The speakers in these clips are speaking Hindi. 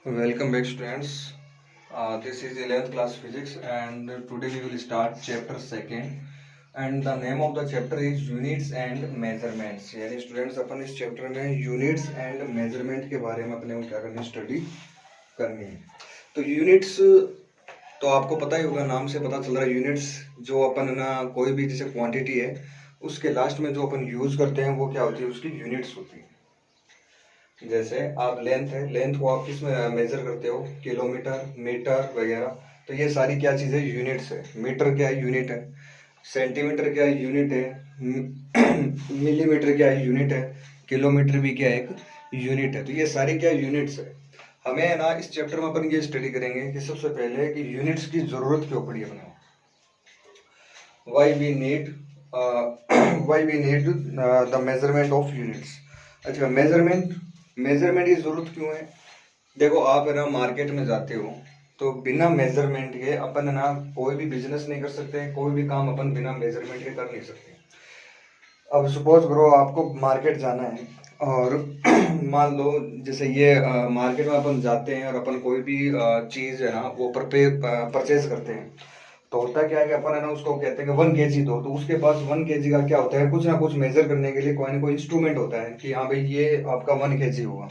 Welcome back, students. This is 11th class physics, and today we will start chapter second. And the name of the chapter is units and measurements. यानी स्टूडेंट्स अपन इस चैप्टर में यूनिट्स एंड मेजरमेंट के बारे में अपने को क्या करनी स्टडी करनी है। तो यूनिट्स तो आपको पता ही होगा, नाम से पता चल रहा है। यूनिट्स जो अपन ना कोई भी जैसे क्वांटिटी है उसके लास्ट में जो अपन यूज करते हैं वो क्या होती है, उसकी यूनिट्स होती है। जैसे आप लेंथ है, लेंथ को आप किस में मेजर करते हो, किलोमीटर, मीटर वगैरह। तो ये सारी क्या चीज़ है, यूनिट्स है। मीटर क्या है, यूनिट है। सेंटीमीटर क्या है, यूनिट है। मिलीमीटर क्या है, यूनिट है। किलोमीटर भी क्या है, एक यूनिट है। तो ये सारी क्या यूनिट्स है। हमें है ना इस चैप्टर में अपन ये स्टडी करेंगे कि सबसे पहले कि यूनिट्स की जरूरत क्यों पड़ी अपने को। Why we need the measurement of units. अच्छा, मेजरमेंट की जरूरत क्यों है। देखो, आप है ना मार्केट में जाते हो तो बिना मेजरमेंट के अपन है ना कोई भी बिजनेस नहीं कर सकते, कोई भी काम अपन बिना मेजरमेंट के कर नहीं सकते। अब सपोज करो आपको मार्केट जाना है और मान लो जैसे ये मार्केट में अपन जाते हैं और अपन कोई भी चीज है ना वो परचेज करते हैं। तो होता क्या है कि अपन है ना उसको कहते हैं कि 1 kg दो, तो उसके पास 1 kg का क्या होता है, कुछ ना कुछ मेजर करने के लिए कोई ना कोई इंस्ट्रूमेंट होता है कि हाँ भाई ये आपका 1 kg होगा।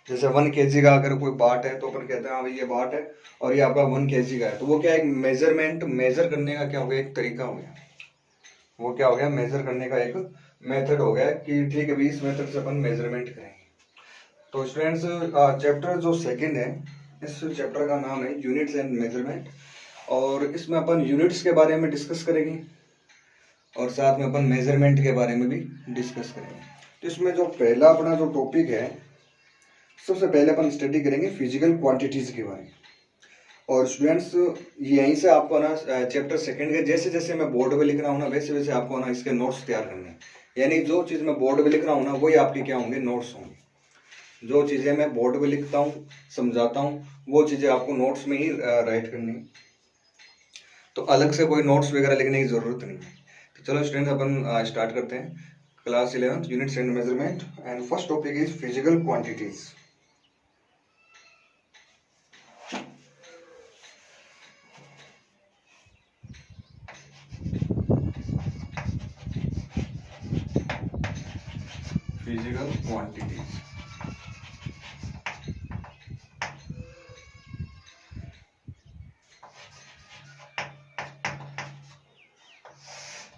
जैसे 1 kg का अगर कोई बाट है तो अपन कहते हैं हाँ भाई ये बाट है और ये आपका 1 kg का है। तो वो क्या है, मेजरमेंट, मेजर करने का क्या हो गया, एक तरीका हो गया। वो क्या हो गया, मेजर करने का एक मेथड हो गया कि ठीक है भाई इस मेथड से अपन मेजरमेंट करेंगे। तो स्टूडेंट्स, चैप्टर जो सेकंड है, इस चैप्टर का नाम है यूनिट्स एंड मेजरमेंट। और इसमें अपन यूनिट्स के बारे में डिस्कस करेंगे और साथ में अपन मेजरमेंट के बारे में भी डिस्कस करेंगे। तो इसमें जो पहला अपना जो टॉपिक है, सबसे पहले अपन स्टडी करेंगे फिजिकल क्वांटिटीज के बारे में। और स्टूडेंट्स, यहीं से आपको ना चैप्टर सेकंड के जैसे जैसे मैं बोर्ड पे लिख रहा हूँ ना वैसे वैसे आपको ना इसके नोट्स तैयार करने हैं। यानी जो चीज़ मैं बोर्ड पे लिख रहा हूँ ना वही आपके क्या होंगे, नोट्स होंगे। जो चीज़ें मैं बोर्ड पे लिखता हूँ, समझाता हूँ, वो चीज़ें आपको नोट्स में ही राइट करनी है। तो अलग से कोई नोट्स वगैरह लिखने की जरूरत नहीं है। तो चलो स्टूडेंट्स, अपन स्टार्ट करते हैं। Class 11th units and measurement, and first topic is physical quantities. Physical quantities.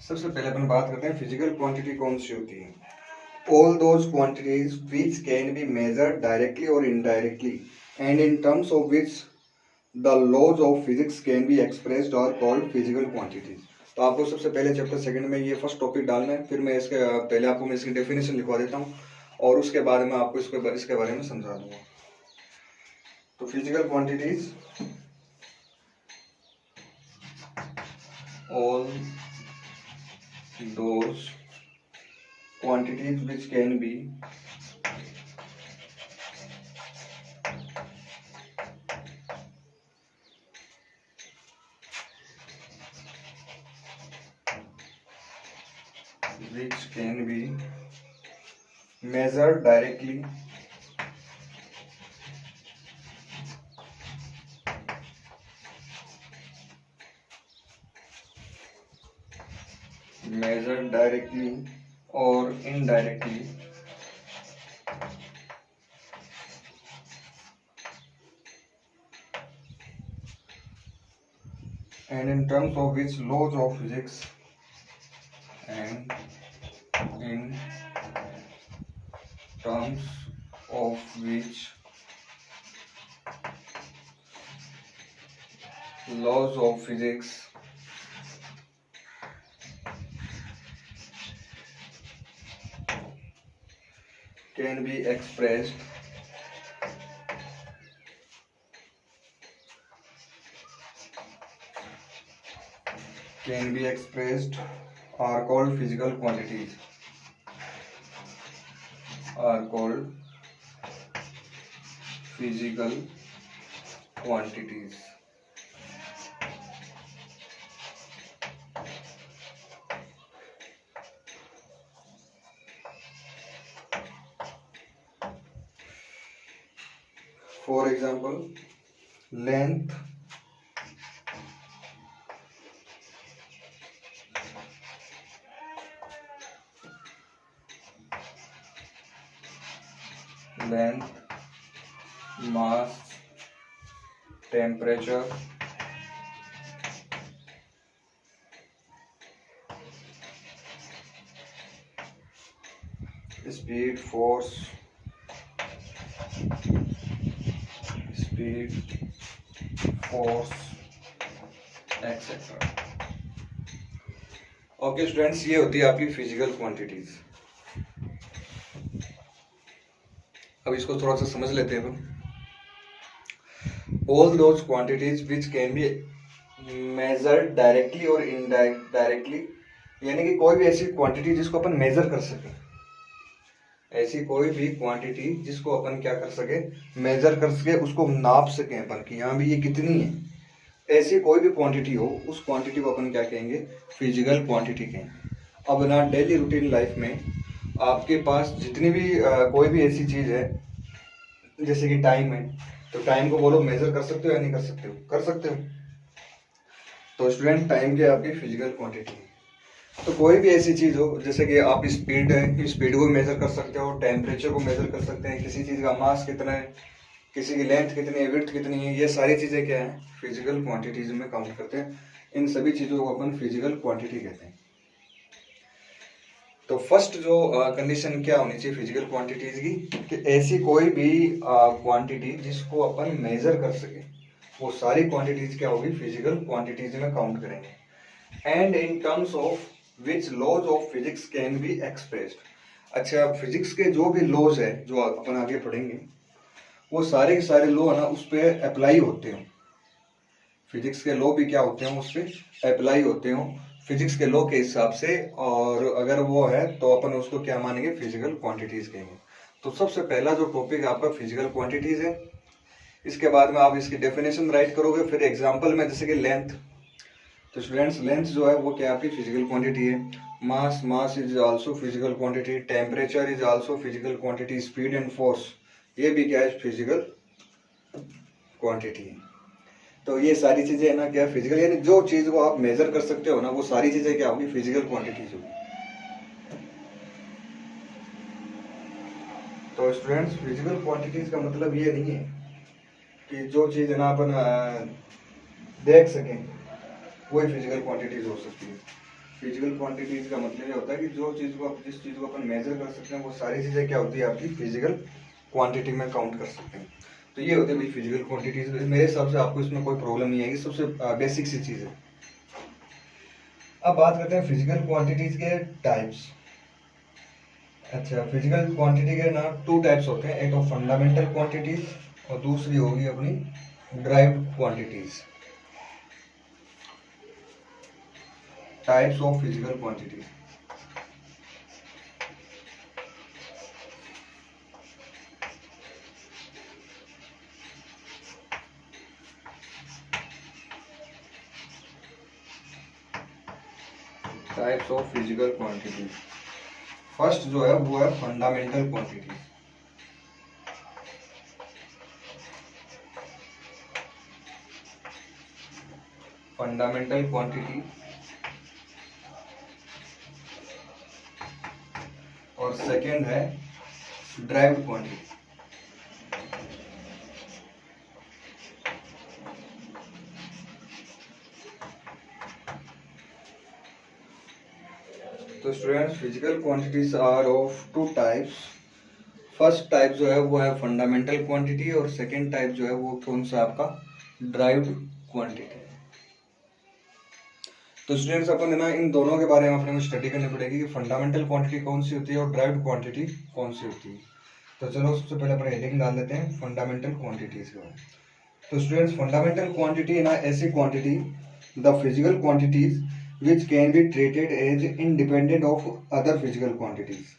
सबसे पहले अपन बात करते हैं फिजिकल क्वांटिटी कौन सी होती है। All those quantities which can be measured directly और indirectly and in terms of which the laws of physics can be expressed और कॉल्ड फिजिकल क्वांटिटीज। तो आपको सबसे पहले चैप्टर सेकंड में ये फर्स्ट टॉपिक डालना है, फिर मैं इसके पहले आपको मैं इसकी डेफिनेशन लिखवा देता हूँ और उसके बाद में आपको इसके बारे में समझा दूंगा। तो physical quantities, all those quantities which can be measured directly or indirectly and in terms of which laws of physics and in terms of which laws of physics can be expressed are called physical quantities, are called physical quantities. For example length mass temperature speed force etcetera. Okay students, ये होती है आपकी फिजिकल क्वांटिटीज। अब इसको थोड़ा सा समझ लेते हैं अपन। All those quantities which can be measured directly और इनडायरेक्टली, यानी कि कोई भी ऐसी क्वांटिटी जिसको अपन मेजर कर सके, ऐसी कोई भी क्वांटिटी जिसको अपन क्या कर सके, मेजर कर सके, उसको नाप सके अपन कि यहाँ भी ये कितनी है, ऐसी कोई भी क्वांटिटी हो, उस क्वांटिटी को अपन क्या कहेंगे, फिजिकल क्वांटिटी कहेंगे। अब ना डेली रूटीन लाइफ में आपके पास जितनी भी कोई भी ऐसी चीज है, जैसे कि टाइम है, तो टाइम को बोलो मेजर कर सकते हो या नहीं कर सकते हो, कर सकते हो। तो स्टूडेंट टाइम की आपकी फिजिकल क्वांटिटी है। तो कोई भी ऐसी चीज हो, जैसे कि आप स्पीड है, स्पीड को मेजर कर सकते हो, टेम्परेचर को मेजर कर सकते हैं, किसी चीज का मास कितना है, किसी की लेंथ कितनी है, विड्थ कितनी है, ये सारी चीजें क्या है, फिजिकल क्वांटिटीज में काउंट करते हैं। इन सभी चीजों को अपन फिजिकल क्वांटिटी कहते हैं। तो फर्स्ट जो कंडीशन क्या होनी चाहिए फिजिकल क्वांटिटीज की, कि ऐसी कोई भी क्वांटिटी जिसको अपन मेजर कर सके, वो सारी क्वांटिटीज क्या होगी, फिजिकल क्वांटिटीज में काउंट करेंगे। And in terms of which laws of physics can be expressed. अच्छा, फिजिक्स के जो भी लॉज है जो अपन आगे पढ़ेंगे, वो सारे के सारे लॉ है ना उस पर अप्लाई होते हो। फिजिक्स के लॉ भी क्या होते हैं, उस पर अप्लाई होते हो फिजिक्स के लॉ के हिसाब से। और अगर वो है तो अपन उसको क्या मानेंगे, फिजिकल क्वांटिटीज कहेंगे। तो सबसे पहला जो टॉपिक है आपका फिजिकल क्वांटिटीज है। इसके बाद में आप इसकी डेफिनेशन राइट करोगे, फिर एग्जांपल में जैसे कि लेंथ। तो स्टूडेंट्स लेंथ जो है वो क्या आपकी फिजिकल क्वांटिटी है। Mass is also physical quantity, temperature is also physical quantity, speed and force ये भी क्या है, फिजिकल क्वांटिटी है। तो ये सारी चीजें है ना क्या फिजिकल, यानी जो चीज को आप मेजर कर सकते हो ना, वो सारी चीजें क्या होगी, फिजिकल क्वांटिटीज होगी। तो स्टूडेंट्स फिजिकल क्वांटिटीज का मतलब ये नहीं है कि जो चीज है ना अपन देख सकें वही फिजिकल क्वांटिटीज हो सकती है। फिजिकल क्वांटिटीज का मतलब ये होता है कि जो चीज को जिस चीज को अपन मेजर कर सकते हैं, वो सारी चीजें क्या होती है, आपकी फिजिकल क्वांटिटी में काउंट कर सकते हैं। तो ये होते हैं भाई फिजिकल क्वांटिटीज। मेरे हिसाब से आपको इसमें कोई प्रॉब्लम नहीं आएगी, सबसे बेसिक सी चीज है। अब बात करते हैं फिजिकल क्वांटिटीज के टाइप्स। अच्छा, फिजिकल क्वांटिटी के ना टू टाइप्स होते हैं, एक तो फंडामेंटल क्वांटिटीज और दूसरी होगी अपनी derived quantities. Types of physical quantities. Types of physical quantities. First जो है वो है फंडामेंटल क्वांटिटी। फंडामेंटल क्वांटिटी और सेकंड है ड्राइव्ड क्वांटिटी। तो students physical quantities are of two types. First type जो है वो है फंडामेंटल क्वांटिटी और सेकंड टाइप जो है वो कौन सा आपका ड्राइव्ड क्वांटिटी। तो स्टूडेंट्स अपन है ना इन दोनों के बारे में अपने को स्टडी करनी पड़ेगी कि फंडामेंटल क्वांटिटी कौन सी होती है और ड्राइव्ड क्वांटिटी कौन सी होती है। तो चलो सबसे पहले अपन हेडिंग डाल देते हैं फंडामेंटल क्वांटिटीज के बारे में। तो स्टूडेंट्स फंडामेंटल क्वांटिटी है ना ऐसी quantity, the physical quantities which can be treated as independent of other physical quantities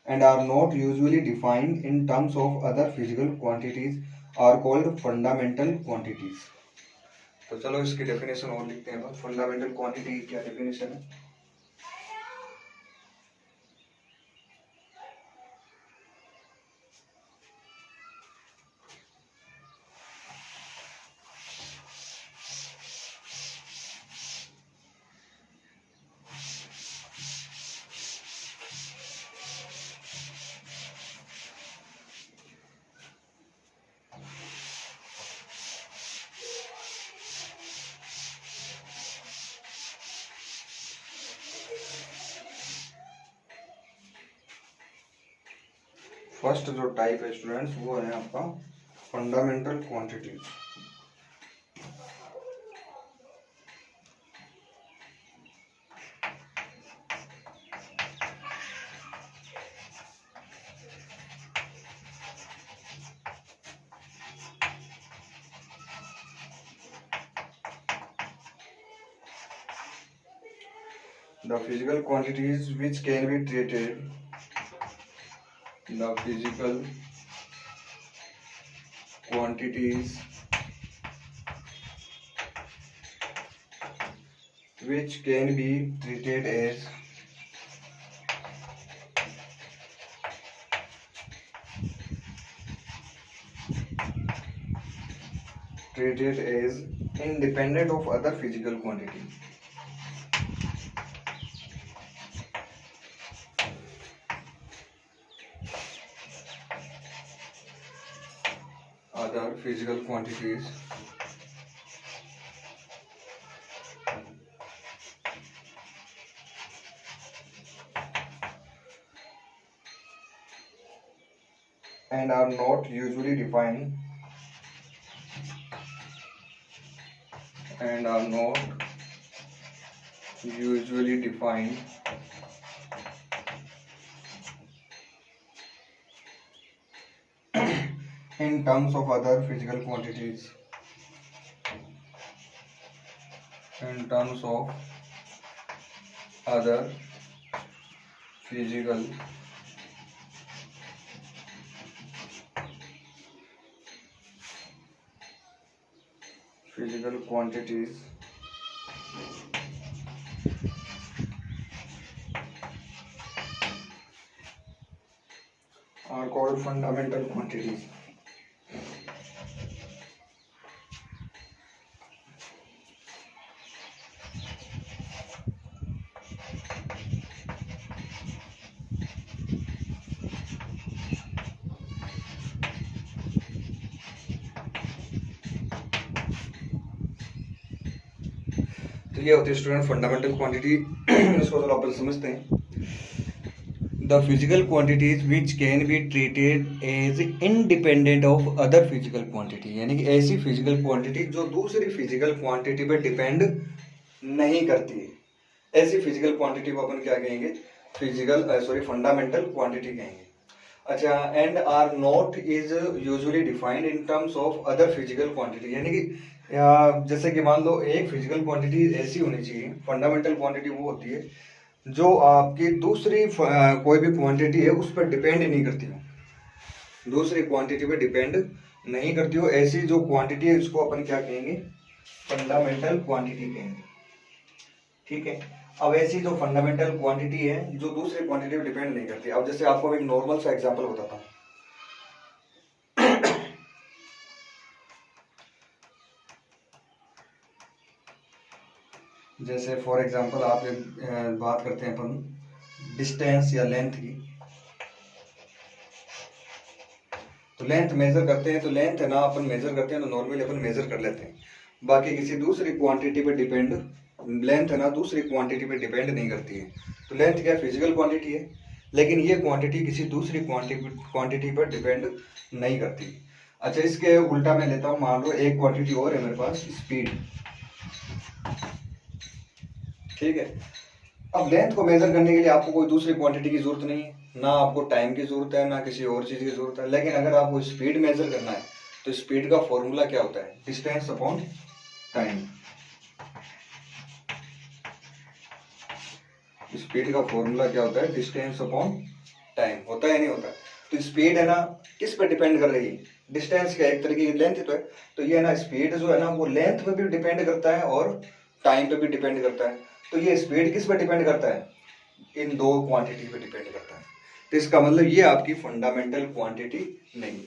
and are not usually defined in terms of other physical quantities are called fundamental quantities। तो चलो इसकी डेफिनेशन और लिखते हैं। फंडामेंटल क्वांटिटी की क्या डेफिनेशन है। फर्स्ट जो टाइप है स्टूडेंट्स वो है आपका fundamental quantities. The physical quantities which can be treated, the physical quantities which can be treated as independent of other physical quantity. Other physical quantities and are not usually defined in terms of other physical quantities. In terms of other physical quantities are called fundamental quantities. तो ये होती है स्टूडेंट फंडामेंटल क्वांटिटी। इसको थोड़ा अपन समझते हैं। The physical quantities which can be treated as independent of other physical quantity, यानी कि ऐसी फिजिकल क्वांटिटी जो दूसरी फिजिकल क्वांटिटी पर डिपेंड नहीं करती है। ऐसी फिजिकल क्वांटिटी को अपन क्या कहेंगे? फंडामेंटल क्वांटिटी कहेंगे। अच्छा, and are not is usually defined in terms of other physical quantity, यानी कि जैसे कि मान लो एक फिजिकल क्वांटिटी ऐसी होनी चाहिए, फंडामेंटल क्वांटिटी वो होती है जो आपकी दूसरी कोई भी क्वांटिटी है उस पर डिपेंड नहीं करती हो, दूसरी क्वांटिटी पे डिपेंड नहीं करती हो। ऐसी जो क्वांटिटी है इसको अपन क्या कहेंगे? फंडामेंटल क्वांटिटी कहेंगे। ठीक है। अब ऐसी जो फंडामेंटल क्वांटिटी है जो दूसरी क्वांटिटी पे डिपेंड नहीं करती। अब जैसे आपको एक नॉर्मल सा एग्जांपल बताता हूँ। जैसे फॉर एग्जांपल आप बात करते हैं अपन डिस्टेंस या लेंथ की, तो लेंथ मेजर करते हैं, तो लेंथ है ना अपन मेजर करते हैं तो नॉर्मली अपन मेजर कर लेते हैं। बाकी किसी दूसरी क्वांटिटी पे डिपेंड, लेंथ है ना दूसरी क्वांटिटी पे डिपेंड नहीं करती है। तो लेंथ क्या फिजिकल क्वांटिटी है, लेकिन ये क्वांटिटी किसी दूसरी क्वांटिटी पर डिपेंड नहीं करती। अच्छा, इसके उल्टा मैं लेता हूँ, मान लो एक क्वांटिटी और है मेरे पास, स्पीड। ठीक है। अब लेंथ को मेजर करने के लिए आपको कोई दूसरी क्वांटिटी की जरूरत नहीं है, ना आपको टाइम की जरूरत है, ना किसी और चीज की जरूरत है। लेकिन अगर आपको स्पीड मेजर करना है तो स्पीड का फॉर्मूला क्या होता है? Distance upon time. स्पीड का फॉर्मूला क्या होता है? Distance upon time. होता है नहीं होता? तो स्पीड है ना किस पे डिपेंड कर रही है? डिस्टेंस का एक तरीके की लेंथ ही तो है। तो ये है ना स्पीड जो है ना वो लेंथ पे भी डिपेंड करता है और टाइम पे भी डिपेंड करता है। तो ये स्पीड किस पे डिपेंड करता है? इन दो क्वांटिटी पे डिपेंड करता है। तो इसका मतलब ये आपकी फंडामेंटल क्वांटिटी नहीं है।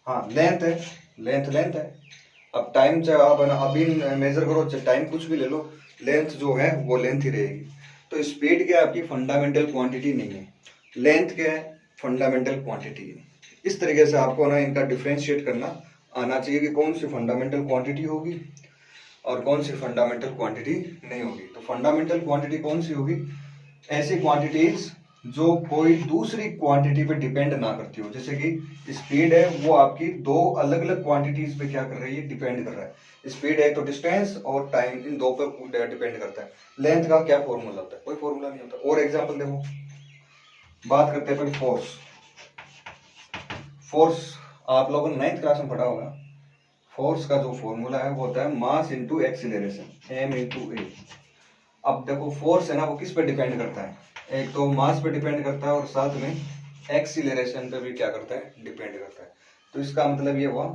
हाँ, लेंथ है, लेंथ है। अब टाइम चाहे आप अभी मेजर करो, चाहे टाइम कुछ भी ले लो, लेंथ जो है वो लेंथ ही रहेगी। तो स्पीड क्या आपकी फंडामेंटल क्वांटिटी नहीं है, लेंथ क्या है? फंडामेंटल क्वांटिटी है। इस तरीके से आपको ना इनका डिफ्रेंशिएट करना आना चाहिए कि कौन सी फंडामेंटल क्वांटिटी होगी और कौन सी फंडामेंटल क्वांटिटी नहीं होगी। तो फंडामेंटल क्वांटिटी कौन सी होगी? ऐसी क्वांटिटीज जो कोई दूसरी क्वांटिटी पे डिपेंड ना करती हो। जैसे कि स्पीड है, वो आपकी दो अलग अलग क्वांटिटीज पे क्या कर रही है, डिपेंड कर रहा है। स्पीड है तो डिस्टेंस और टाइम, इन दो पे डिपेंड करता है। लेंथ का क्या फॉर्मूला होता है, कोई फॉर्मूला नहीं होता। और एग्जांपल देखो, बात करते हैं फिर फोर्स। फोर्स आप लोगों ने 9th क्लास में पढ़ा होगा। फोर्स का जो फॉर्मूला है वो होता है mass into acceleration, M into A. अब देखो फोर्स है ना, वो किस पे डिपेंड करता है, एक तो मास पे डिपेंड करता है और साथ में एक्सीलरेशन पे भी क्या करता है, डिपेंड करता है। तो इसका मतलब ये हुआ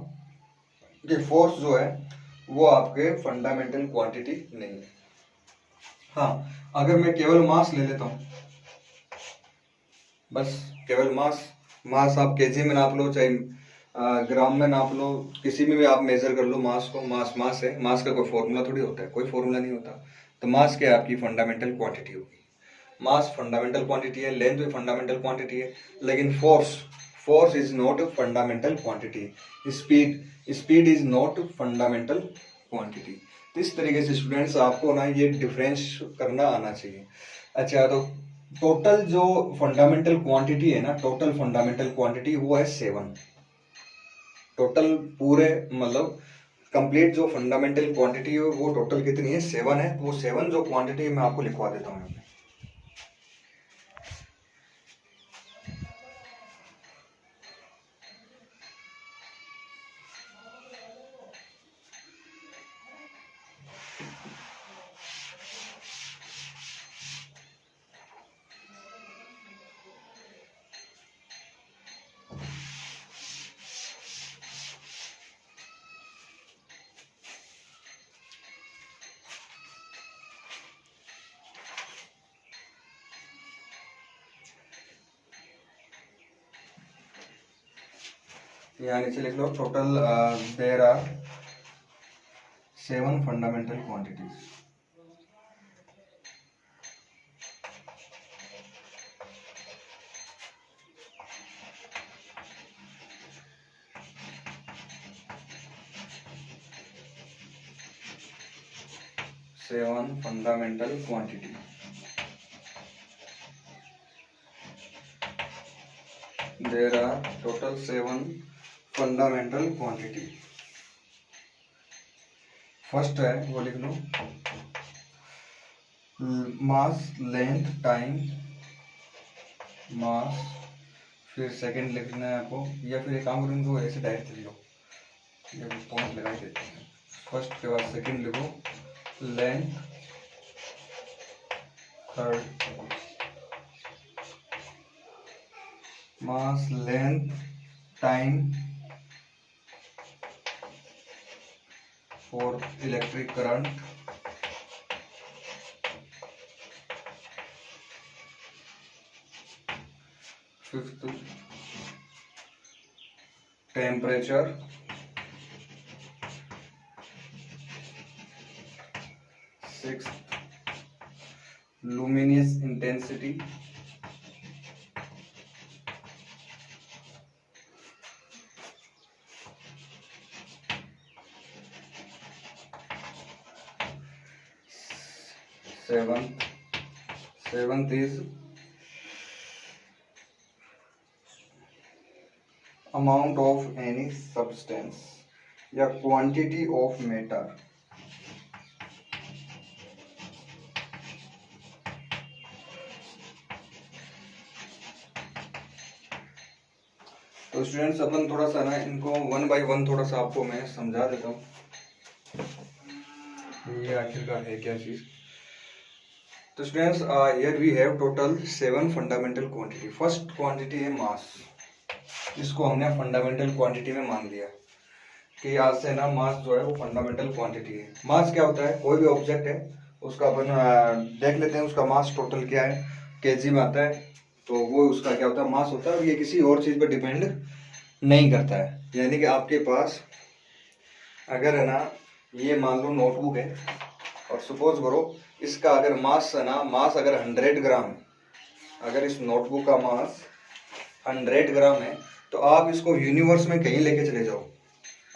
कि फोर्स जो है वो आपके फंडामेंटल क्वांटिटी नहीं है। हाँ, अगर मैं केवल मास ले लेता हूँ, बस केवल मास, मास आप केजी में नाप लो चाहे ग्राम में नाप लो, किसी में भी आप मेजर कर लो मास को, मास मास है, मास का कोई फॉर्मूला थोड़ी होता है, कोई फॉर्मूला नहीं होता। तो मास क्या है, आपकी फंडामेंटल क्वांटिटी होगी। मास फंडामेंटल क्वांटिटी है, लेंथ भी फंडामेंटल क्वांटिटी है, लेकिन force, force is not fundamental quantity. Speed is not fundamental quantity. तो इस तरीके से स्टूडेंट्स आपको ना ये डिफरेंस करना आना चाहिए। अच्छा, तो टोटल जो फंडामेंटल क्वांटिटी है ना, टोटल फंडामेंटल क्वांटिटी वो है 7। टोटल पूरे मतलब कंप्लीट जो फंडामेंटल क्वांटिटी है वो टोटल कितनी है, 7 है। वो 7 जो क्वांटिटी मैं आपको लिखवा देता हूँ। यहाँ नीचे लिख लो, total there are 7 fundamental quantities. Seven fundamental quantity. There are total 7 fundamental quantity. First है वो लिख लो, मास, लेंथ, टाइम, मास। फिर सेकंड लिखना है आपको, या फिर एक काम करो, इनको ऐसे डायरेक्ट लिख लो, ये पॉइंट लगा देते हैं। फर्स्ट के बाद सेकंड लिखो, length, third mass, length, time, fourth electric current, fifth temperature, sixth luminous intensity, seventh is amount of any substance या quantity of matter। तो स्टूडेंट्स अपन थोड़ा सा ना इनको 1 by 1 थोड़ा सा आपको मैं समझा देता हूँ, ये आखिरकार है क्या चीज। तो students here we have total 7 fundamental quantity. First quantity है मास, इसको हमने फंडामेंटल क्वांटिटी में मान लिया कि आज से ना मास जो है वो फंडामेंटल क्वांटिटी है। मास क्या होता है, कोई भी ऑब्जेक्ट है उसका अपन देख लेते हैं, उसका मास टोटल क्या है, केजी में आता है, तो वो उसका क्या होता है, मास होता है। और ये किसी और चीज पर डिपेंड नहीं करता है। यानी कि आपके पास अगर है ना, ये मान लो नोटबुक है और सपोज करो इसका अगर मास है ना, मास अगर 100 ग्राम है, अगर इस नोटबुक का मास 100 ग्राम है, तो आप इसको यूनिवर्स में कहीं लेके चले जाओ,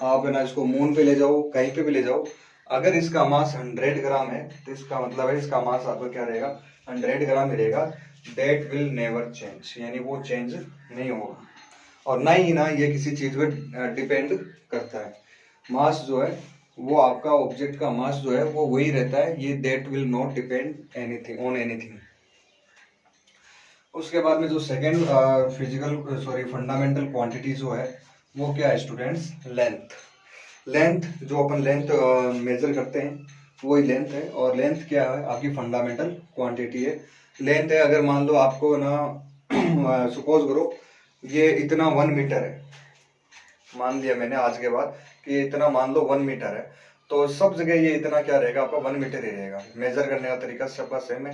आप है ना इसको मून पे ले जाओ, कहीं पे भी ले जाओ, अगर इसका मास 100 ग्राम है तो इसका मतलब है इसका मास आपका क्या रहेगा, 100 ग्राम ही रहेगा। दैट विल नेवर चेंज, यानी वो चेंज नहीं होगा, और ना ही ना ये किसी चीज पे डिपेंड करता है। मास जो है वो आपका ऑब्जेक्ट का मास जो है वो वही रहता है, ये that will not depend anything on anything. उसके बाद में जो सेकंड फंडामेंटल क्वांटिटी जो है वो क्या है स्टूडेंट्स, लेंथ। लेंथ जो अपन लेंथ मेजर करते हैं वही लेंथ है, और लेंथ क्या है आपकी फंडामेंटल क्वांटिटी है। लेंथ है, अगर मान लो आपको ना सपोज करो ये इतना 1 मीटर है, मान लिया मैंने आज के बाद कि इतना मान लो 1 मीटर है, तो सब जगह ये इतना क्या रहेगा आपका 1 मीटर ही रहेगा। मेजर करने का तरीका सबका सेम है।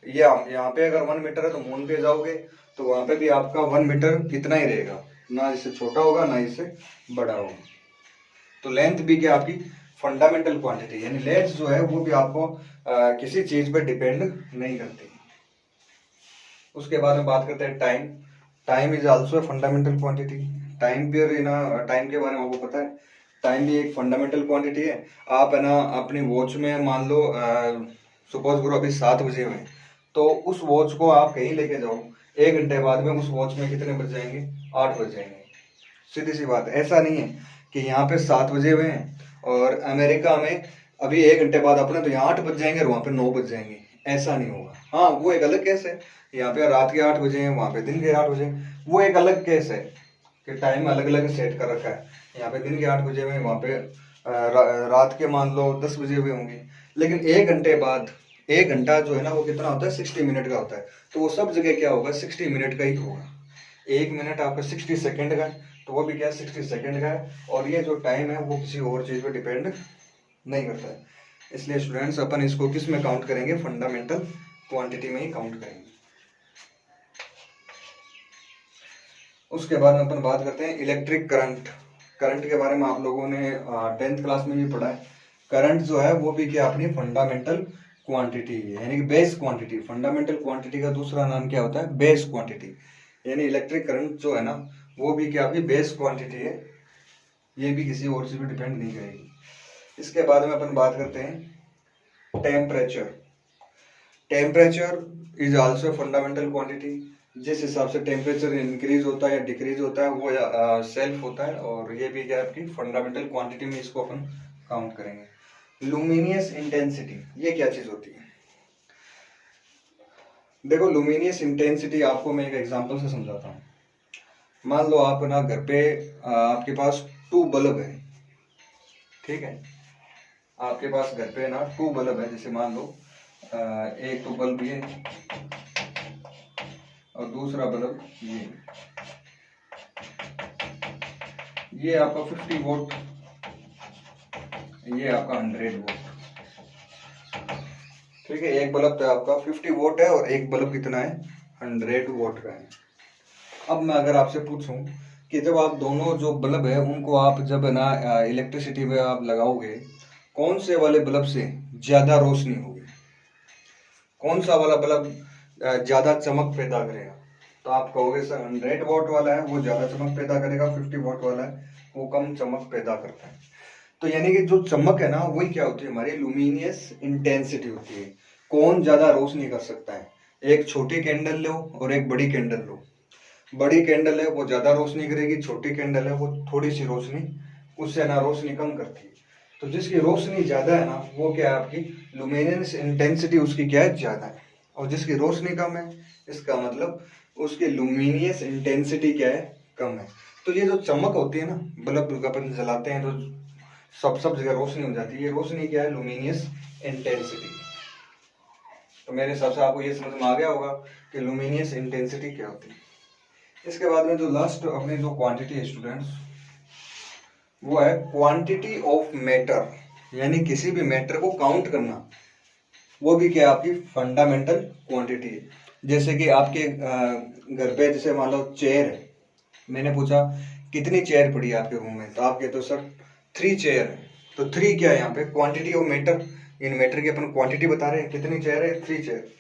ये यहाँ पे अगर 1 मीटर है तो मून पे जाओगे तो वहां पे भी आपका 1 मीटर इतना ही रहेगा, ना इससे छोटा होगा ना इससे बड़ा होगा। तो लेंथ भी क्या आपकी फंडामेंटल क्वांटिटी, यानी लेंथ जो है वो भी आपको किसी चीज पे डिपेंड नहीं करती। उसके बाद में बात करते हैं time. Time is also a fundamental quantity. Time period ना, टाइम के बारे में आपको पता है, टाइम भी एक फंडामेंटल क्वांटिटी है। आप है ना अपनी वॉच में मान लो सपोज करो अभी 7 बजे हुए, तो उस वॉच को आप कहीं लेके जाओ, 1 घंटे बाद में उस वॉच में कितने बज जाएंगे, 8 बज जाएंगे। सीधी सी बात है, ऐसा नहीं है कि यहाँ पे 7 बजे हुए हैं और अमेरिका में अभी 1 घंटे बाद अपने तो यहाँ 8 बज जाएंगे और वहाँ पे 9 बज जाएंगे, ऐसा नहीं होगा। हाँ वो एक अलग केस है, यहाँ पे रात के 8 बजे हैं वहाँ पे दिन के 8 बजे, वो एक अलग केस है कि टाइम अलग अलग सेट कर रखा है। यहाँ पे दिन के 8 बजे हुए, वहाँ पे रात के मान लो 10 बजे हुए होंगे। लेकिन 1 घंटे बाद, 1 घंटा जो है ना वो कितना होता है, 60 मिनट का होता है। तो वो सब जगह क्या होगा, 60 मिनट का ही होगा। 1 मिनट आपका 60 सेकेंड का है, तो वो भी क्या 60 सेकेंड का है। और ये जो टाइम है वो किसी और चीज पे डिपेंड नहीं करता है। इसलिए स्टूडेंट्स अपन इसको किस में काउंट करेंगे, फंडामेंटल क्वांटिटी में ही काउंट करेंगे। उसके बाद में अपन बात करते हैं इलेक्ट्रिक करंट। करंट के बारे में आप लोगों ने 10th क्लास में भी पढ़ा है। करंट जो है वो भी क्या अपनी फंडामेंटल क्वांटिटी है, यानी कि बेस क्वांटिटी। फंडामेंटल क्वांटिटी का दूसरा नाम क्या होता है, बेस क्वांटिटी। यानी इलेक्ट्रिक करंट जो है ना वो भी क्या आपकी बेस क्वांटिटी है, ये भी किसी और चीज पे डिपेंड नहीं करेगी। इसके बाद में अपन बात करते हैं temperature. Temperature is also fundamental quantity. जिस हिसाब से टेम्परेचर इंक्रीज होता है या डिक्रीज होता है वो सेल्फ होता है, और ये भी क्या आपकी फंडामेंटल क्वांटिटी में इसको अपन काउंट करेंगे। लुमिनियस इंटेंसिटी, ये क्या चीज होती है, देखो लुमिनियस इंटेंसिटी आपको मैं एक एग्जांपल से समझाता हूँ। मान लो आप ना घर पे आपके पास 2 बल्ब है, ठीक है, आपके पास घर पे ना 2 बल्ब है। जैसे मान लो एक तो बल्ब ये और दूसरा बल्ब ये आपका 50 वोल्ट, ये आपका 100 वोल्ट, ठीक है। एक बल्ब तो आपका 50 वोल्ट है और एक बल्ब कितना है, 100 वोल्ट का है। अब मैं अगर आपसे पूछूं कि जब आप दोनों जो बल्ब है उनको आप जब ना इलेक्ट्रिसिटी में आप लगाओगे, कौन से वाले बल्ब से ज्यादा रोशनी होगी, कौन सा वाला बल्ब ज्यादा चमक पैदा करेगा, तो आप कहोगे सर 100 वोल्ट वाला है वो ज्यादा चमक पैदा करेगा, 50 वोल्ट वाला है वो कम चमक पैदा करता है। तो यानी कि जो चमक है ना वही क्या होती है, हमारी लुमिनियस इंटेंसिटी होती है। कौन ज्यादा रोशनी कर सकता है, एक छोटी कैंडल लो और एक बड़ी कैंडल लो। बड़ी कैंडल है वो ज्यादा रोशनी करेगी, छोटी कैंडल है वो थोड़ी सी रोशनी उससे ना रोशनी कम करती है। तो जिसकी रोशनी ज्यादा है ना वो क्या है आपकी लुमिनियस इंटेंसिटी उसकी क्या है, ज्यादा है। और जिसकी रोशनी कम है इसका मतलब उसकी लुमिनियस इंटेंसिटी क्या है, कम है। तो ये जो चमक होती है ना, बल्ब अपन जलाते हैं तो सब जगह रोशनी हो जाती है, ये रोशनी क्या है, लुमिनियस इंटेंसिटी। तो मेरे हिसाब से आपको ये समझ में आ गया होगा कि लुमिनियस इंटेंसिटी क्या होती है। इसके बाद में जो लास्ट अपनी जो क्वांटिटी है स्टूडेंट्स, वो है क्वांटिटी ऑफ मैटर, यानी किसी भी मैटर को काउंट करना, वो भी क्या आपकी फंडामेंटल क्वांटिटी है। जैसे कि आपके घर पे जैसे मान लो चेयर है, मैंने पूछा कितनी चेयर पड़ी है आपके रूम में, तो आप कहते हो सर 3 चेयर है। तो 3 क्या है यहाँ पे, quantity of matter, in matter की अपन क्वांटिटी बता रहे हैं, कितनी चेयर है, 3 चेयर।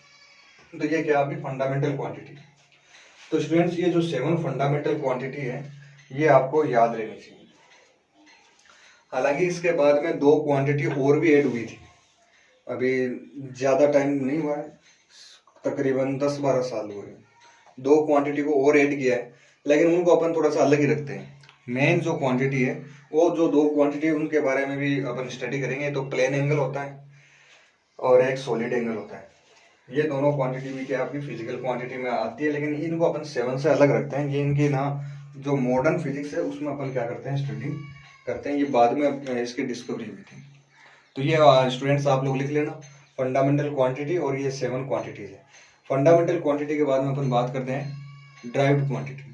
तो ये क्या आपकी फंडामेंटल क्वांटिटी। तो स्टूडेंट्स ये जो 7 फंडामेंटल क्वांटिटी है ये आपको याद रहनी चाहिए। हालांकि इसके बाद में 2 क्वांटिटी और भी ऐड हुई थी, अभी ज़्यादा टाइम नहीं हुआ है, तकरीबन 10-12 साल हुए, दो क्वांटिटी को और ऐड किया है, लेकिन उनको अपन थोड़ा सा अलग ही रखते हैं। मेन जो क्वांटिटी है वो जो दो क्वांटिटी है उनके बारे में भी अपन स्टडी करेंगे। तो प्लेन एंगल होता है और एक सॉलिड एंगल होता है। ये दोनों क्वांटिटी भी क्या आपकी फिजिकल क्वांटिटी में आती है, लेकिन इनको अपन 7 से अलग रखते हैं। ये इनकी ना जो मॉडर्न फिजिक्स है उसमें अपन क्या करते हैं, स्टडी करते हैं। ये बाद में इसकी डिस्कवरी हुई थी। तो ये स्टूडेंट्स आप लोग लिख लेना, फंडामेंटल क्वांटिटी और ये 7 क्वांटिटीज है। फंडामेंटल क्वांटिटी के बाद में अपन बात करते हैं derived quantity.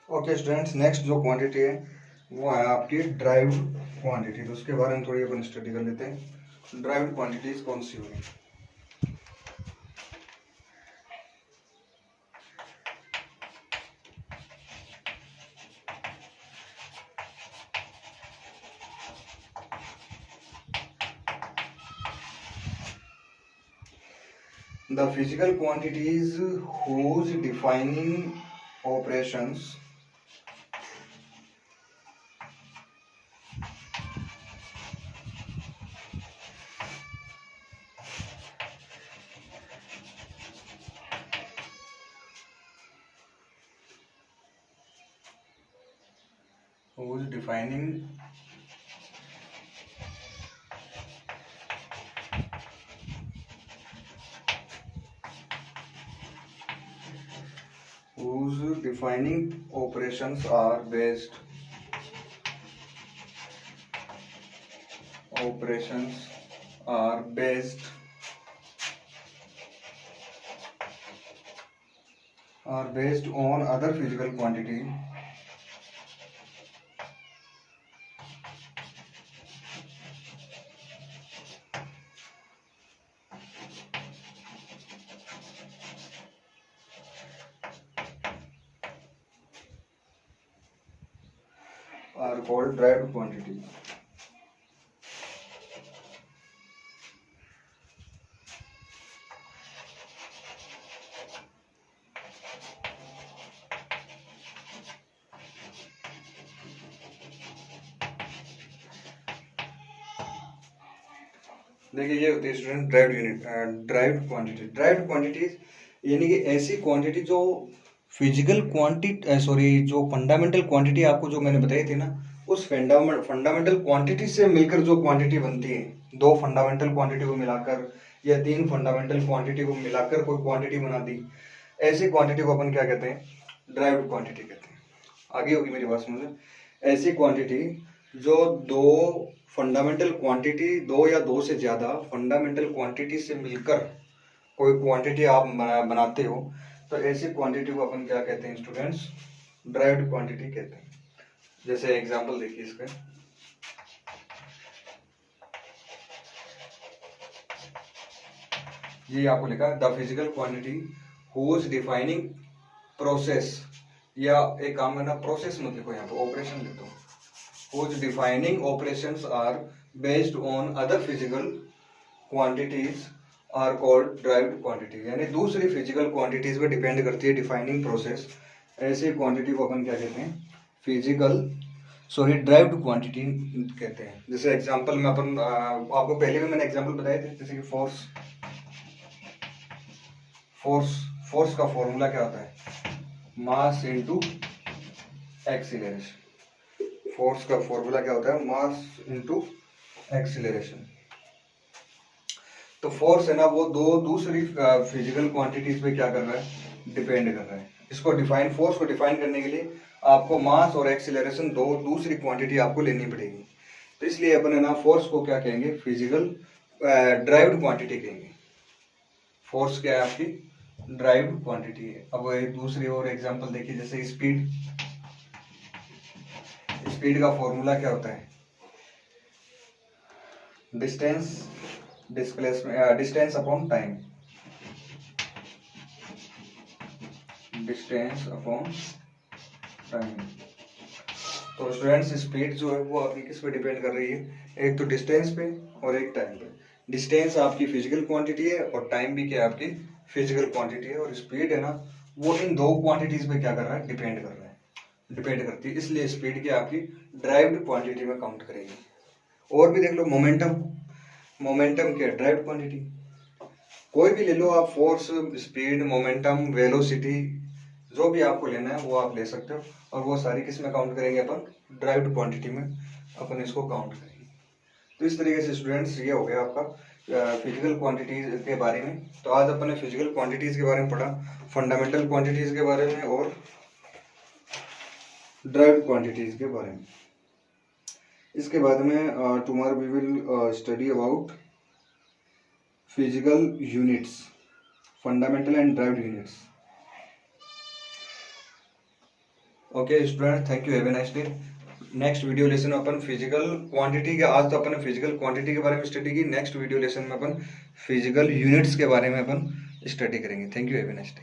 Okay students, next जो क्वांटिटी है वो है आपकी ड्राइव्ड क्वांटिटी। तो उसके बारे में थोड़ी अपन स्टडी कर लेते हैं। ड्राइव्ड क्वांटिटीज कौन सी होगी? The physical quantities whose defining operations whose defining operations are based on other physical quantity are called derived quantity. देखिए ये होती है student derived unit, derived quantity. Derived quantities यानी कि ऐसी क्वांटिटी जो फिजिकल क्वांटिटी जो फंडामेंटल क्वांटिटी आपको जो मैंने बताई थी ना, उस फंडामेंटल क्वांटिटी से मिलकर जो क्वांटिटी बनती है, दो फंडामेंटल क्वांटिटी को मिलाकर या तीन फंडामेंटल क्वांटिटी को मिलाकर कोई क्वांटिटी बना दी, ऐसी क्वांटिटी को अपन क्या कहते हैं, ड्राइव्ड क्वांटिटी कहते हैं। आगे होगी मेरी बात समझ। ऐसी क्वांटिटी जो दो फंडामेंटल क्वांटिटी, दो या दो से ज़्यादा फंडामेंटल क्वांटिटी से मिलकर कोई क्वांटिटी आप बनाते हो, तो ऐसी क्वांटिटी को अपन क्या कहते हैं स्टूडेंट्स, ड्राइव्ड क्वांटिटी कहते हैं। जैसे एग्जांपल देखिए इसका, ये आपको लिखा the physical quantity whose defining process, या एक काम करना प्रोसेस मत लिखो, यहाँ पे ऑपरेशन लिख दो। Whose defining operations are based on other physical quantities are called derived quantity, यानी दूसरी फिजिकल क्वांटिटीज पे डिपेंड करती है डिफाइनिंग प्रोसेस। ऐसी क्वांटिटी को अपन क्या कहते हैं, फिजिकल सॉरी ड्राइव्ड क्वांटिटी कहते हैं। जैसे एग्जांपल में अपन आपको पहले भी मैंने एग्जांपल बताए थे, जैसे कि फोर्स का फॉर्मूला क्या होता है, मास इनटू एक्सीलरेशन। फोर्स का फॉर्मूला क्या होता है, मास इनटू एक्सीलरेशन। तो फोर्स है ना वो दो दूसरी फिजिकल क्वांटिटीज पे क्या कर रहा है, डिपेंड कर रहा है। इसको डिफाइन, फोर्स को डिफाइन करने के लिए आपको मास और एक्सीलरेशन दो दूसरी क्वांटिटी आपको लेनी पड़ेगी। तो इसलिए अपन है ना फोर्स को क्या कहेंगे, फिजिकल ड्राइव्ड क्वांटिटी कहेंगे। फोर्स क्या है, आपकी ड्राइव्ड क्वांटिटी है। अब एक दूसरी और एग्जांपल देखिए, जैसे स्पीड का फॉर्मूला क्या होता है, distance upon time, distance upon time. तो स्टूडेंट्स स्पीड जो है वो आपकी किस पे डिपेंड कर रही है, एक तो डिस्टेंस पे और एक टाइम पे। डिस्टेंस आपकी फिजिकल क्वांटिटी है और टाइम भी क्या है, आपकी फिजिकल क्वांटिटी है। और स्पीड है ना वो इन दो क्वांटिटीज पे क्या कर रहा है, डिपेंड करती है। इसलिए स्पीड की आपकी ड्राइव्ड क्वांटिटी में काउंट करेगी। और भी देख लो, मोमेंटम क्या है, ड्राइव्ड क्वांटिटी। कोई भी ले लो आप, फोर्स, स्पीड, मोमेंटम, वेलोसिटी, जो भी आपको लेना है वो आप ले सकते हो। और वो सारी किस में काउंट करेंगे, अपन ड्राइव्ड क्वांटिटी में अपन इसको काउंट करेंगे। तो इस तरीके से स्टूडेंट्स ये हो गया आपका फिजिकल क्वांटिटीज के बारे में। तो आज अपन ने फिजिकल क्वांटिटीज के बारे में पढ़ा, फंडामेंटल क्वांटिटीज के बारे में और ड्राइव्ड क्वांटिटीज के बारे में। इसके बाद में tomorrow we will study about physical units, fundamental and derived units. Okay student, thank you, have a nice day. Next video lesson में अपन फिजिकल क्वांटिटी के, आज तो अपन ने फिजिकल क्वांटिटी के बारे में स्टडी की, नेक्स्ट वीडियो लेसन में अपन फिजिकल यूनिट्स के बारे में अपन स्टडी करेंगे। Thank you, have a nice day.